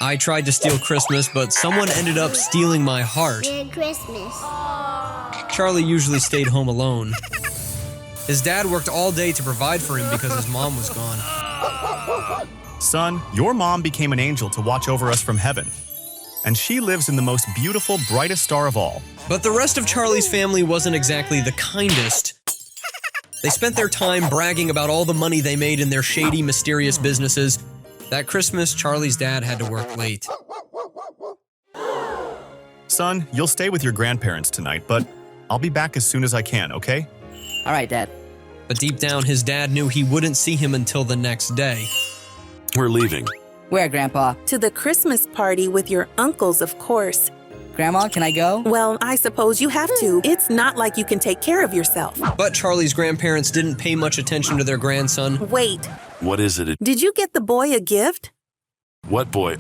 I tried to steal Christmas, but someone ended up stealing my heart. Merry Christmas. Charlie usually stayed home alone. His dad worked all day to provide for him because his mom was gone. Son, your mom became an angel to watch over us from heaven. And she lives in the most beautiful, brightest star of all. But the rest of Charlie's family wasn't exactly the kindest. They spent their time bragging about all the money they made in their shady, mysterious businesses. That Christmas, Charlie's dad had to work late. Son, you'll stay with your grandparents tonight, but I'll be back as soon as I can, okay? All right, Dad. But deep down, his dad knew he wouldn't see him until the next day. We're leaving. Where, Grandpa? To the Christmas party with your uncles, of course. Grandma, can I go? Well, I suppose you have to. It's not like you can take care of yourself. But Charlie's grandparents didn't pay much attention to their grandson. Wait, What is it? did you get the boy a gift? What boy?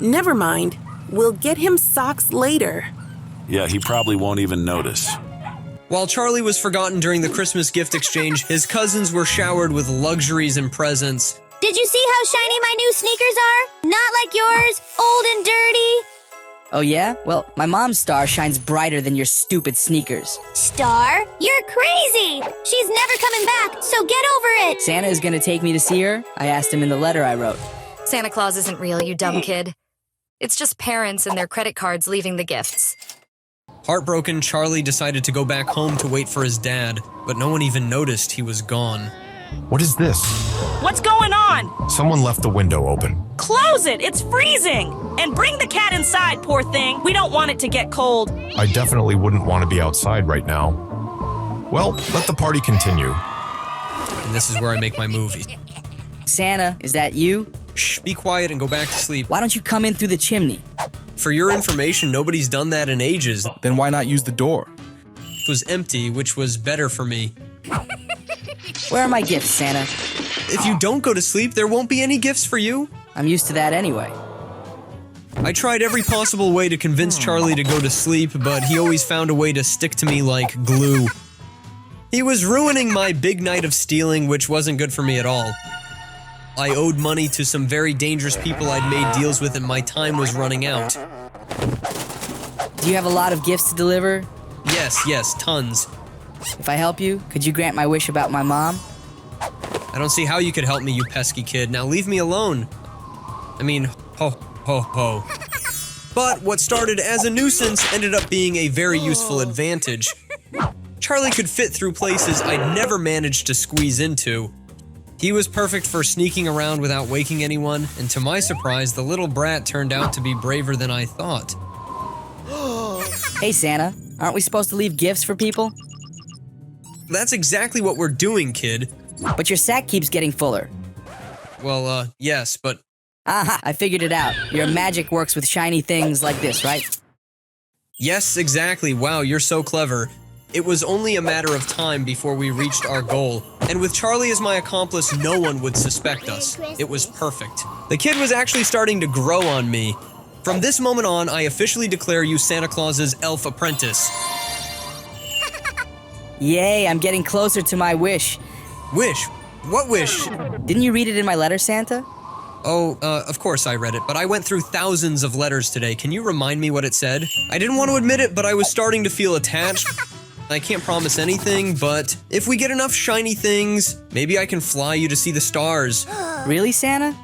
Never mind. We'll get him socks later. Yeah, he probably won't even notice. While Charlie was forgotten during the Christmas gift exchange, his cousins were showered with luxuries and presents. Did you see how shiny my new sneakers are? Not like yours, old and dirty. Oh, yeah? Well, my mom's star shines brighter than your stupid sneakers. Star, you're crazy. She's never coming back, so get over it. Santa is gonna take me to see her. I asked him in the letter I wrote. Santa Claus isn't real, you dumb kid. It's just parents and their credit cards leaving the gifts. Heartbroken, Charlie decided to go back home to wait for his dad, but no one even noticed he was gone. What is this? What's going on? Someone left the window open. Close it! It's freezing! And bring the cat inside, poor thing. We don't want it to get cold. I definitely wouldn't want to be outside right now. Well, let the party continue. And this is where I make my movie. Santa, is that you? Shh, be quiet and go back to sleep. Why don't you come in through the chimney? For your information, nobody's done that in ages. Then why not use the door? It was empty, which was better for me. Where are my gifts, Santa? If you don't go to sleep, there won't be any gifts for you. I'm used to that anyway. I tried every possible way to convince Charlie to go to sleep, but he always found a way to stick to me like glue. He was ruining my big night of stealing, which wasn't good for me at all. I owed money to some very dangerous people I'd made deals with and my time was running out. Do you have a lot of gifts to deliver? Yes, tons. If I help you, could you grant my wish about my mom? I don't see how you could help me, you pesky kid. Now leave me alone. I mean, ho, ho, ho. But what started as a nuisance ended up being a very useful advantage. Charlie could fit through places I'd never managed to squeeze into. He was perfect for sneaking around without waking anyone, and to my surprise, the little brat turned out to be braver than I thought. Hey, Santa, aren't we supposed to leave gifts for people? That's exactly what we're doing, kid. But your sack keeps getting fuller. Well, yes, but... Aha, I figured it out. Your magic works with shiny things like this, right? Yes, exactly. Wow, you're so clever. It was only a matter of time before we reached our goal, and with Charlie as my accomplice, no one would suspect us. It was perfect. The kid was actually starting to grow on me. From this moment on, I officially declare you Santa Claus's elf apprentice. Yay, I'm getting closer to my wish. Wish? What wish? Didn't you read it in my letter, Santa? Oh, of course I read it, but I went through thousands of letters today. Can you remind me what it said? I didn't want to admit it, but I was starting to feel attached. I can't promise anything, but if we get enough shiny things, maybe I can fly you to see the stars. Really, Santa?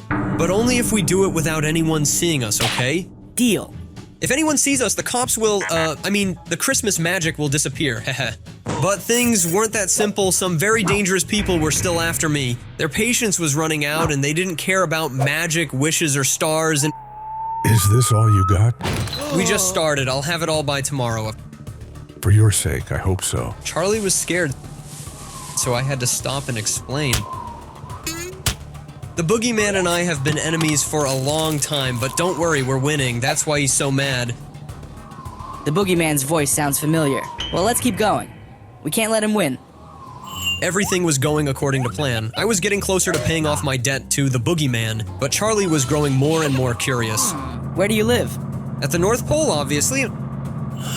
But only if we do it without anyone seeing us, okay? Deal. If anyone sees us, the cops will, the Christmas magic will disappear, heh. But things weren't that simple. Some very dangerous people were still after me. Their patience was running out, and they didn't care about magic, wishes, or stars, and... Is this all you got? We just started. I'll have it all by tomorrow. For your sake, I hope so. Charlie was scared, so I had to stop and explain. The boogeyman and I have been enemies for a long time, but don't worry, we're winning. That's why he's so mad. The boogeyman's voice sounds familiar. Well, let's keep going. We can't let him win. Everything was going according to plan. I was getting closer to paying off my debt to the boogeyman, but Charlie was growing more and more curious. Where do you live? At the North Pole, obviously.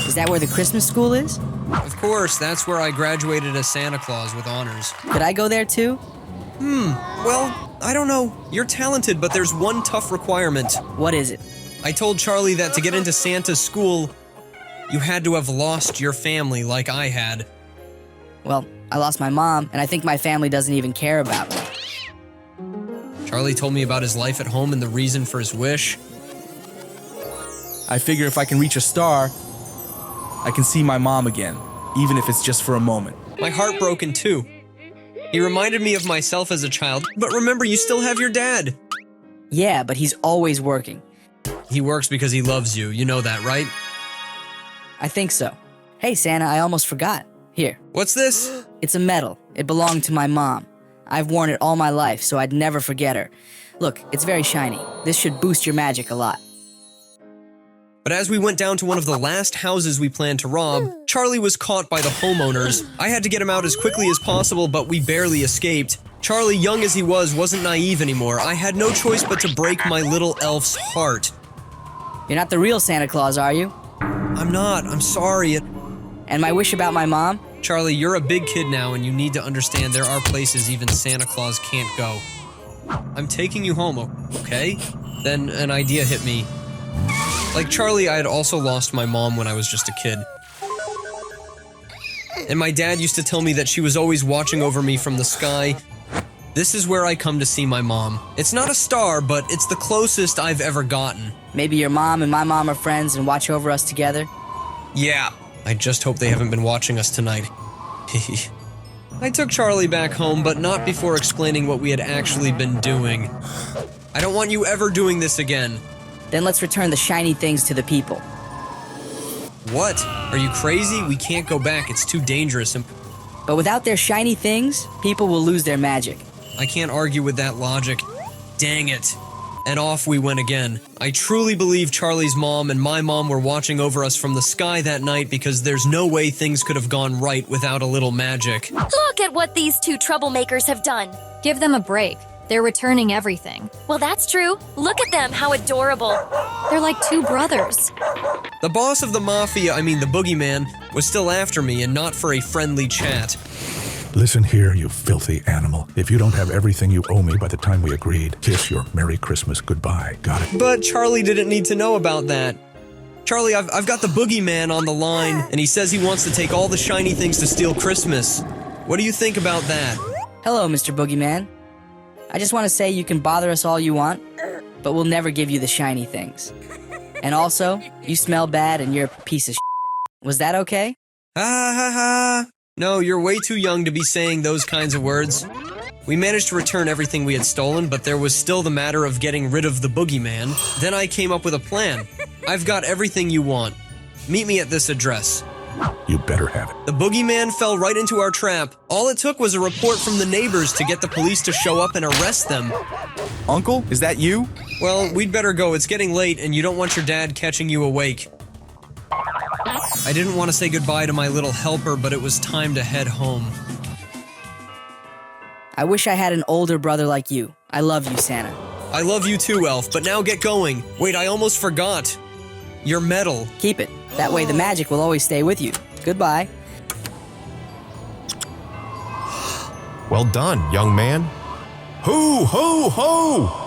Is that where the Christmas school is? Of course, that's where I graduated as Santa Claus with honors. Could I go there too? Well, I don't know. You're talented, but there's one tough requirement. What is it? I told Charlie that to get into Santa's school, you had to have lost your family like I had. Well, I lost my mom, and I think my family doesn't even care about me. Charlie told me about his life at home and the reason for his wish. I figure if I can reach a star, I can see my mom again, even if it's just for a moment. My heart broke in two. He reminded me of myself as a child, but remember, you still have your dad. Yeah, but he's always working. He works because he loves you. You know that, right? I think so. Hey, Santa, I almost forgot. Here. What's this? It's a medal. It belonged to my mom. I've worn it all my life, so I'd never forget her. Look, it's very shiny. This should boost your magic a lot. But as we went down to one of the last houses we planned to rob, Charlie was caught by the homeowners. I had to get him out as quickly as possible, but we barely escaped. Charlie, young as he was, wasn't naive anymore. I had no choice but to break my little elf's heart. You're not the real Santa Claus, are you? I'm not. I'm sorry. And my wish about my mom? Charlie, you're a big kid now, and you need to understand there are places even Santa Claus can't go. I'm taking you home, okay? Then an idea hit me. Like Charlie, I had also lost my mom when I was just a kid. And my dad used to tell me that she was always watching over me from the sky. This is where I come to see my mom. It's not a star, but it's the closest I've ever gotten. Maybe your mom and my mom are friends and watch over us together? Yeah. I just hope they haven't been watching us tonight. I took Charlie back home, but not before explaining what we had actually been doing. I don't want you ever doing this again. Then let's return the shiny things to the people. What? Are you crazy? We can't go back. It's too dangerous. But without their shiny things, people will lose their magic. I can't argue with that logic. Dang it. And off we went again. I truly believe Charlie's mom and my mom were watching over us from the sky that night because there's no way things could have gone right without a little magic. Look at what these two troublemakers have done. Give them a break. They're returning everything. Well, that's true. Look at them, how adorable. They're like two brothers. The boss of the mafia, the boogeyman, was still after me and not for a friendly chat. Listen here, you filthy animal. If you don't have everything you owe me by the time we agreed, kiss your Merry Christmas goodbye. Got it? But Charlie didn't need to know about that. Charlie, I've got the boogeyman on the line, and he says he wants to take all the shiny things to steal Christmas. What do you think about that? Hello, Mr. Boogeyman. I just want to say you can bother us all you want, but we'll never give you the shiny things. And also, you smell bad and you're a piece of shit. Was that okay? Ha ha ha. No, you're way too young to be saying those kinds of words. We managed to return everything we had stolen, but there was still the matter of getting rid of the boogeyman. Then I came up with a plan. I've got everything you want. Meet me at this address. You better have it. The boogeyman fell right into our trap. All it took was a report from the neighbors to get the police to show up and arrest them. Uncle, is that you? Well, we'd better go. It's getting late, and you don't want your dad catching you awake. I didn't want to say goodbye to my little helper, but it was time to head home. I wish I had an older brother like you. I love you, Santa. I love you too, Elf, but now get going. Wait, I almost forgot. Your medal. Keep it. That way the magic will always stay with you. Goodbye. Well done, young man. Ho, ho, ho!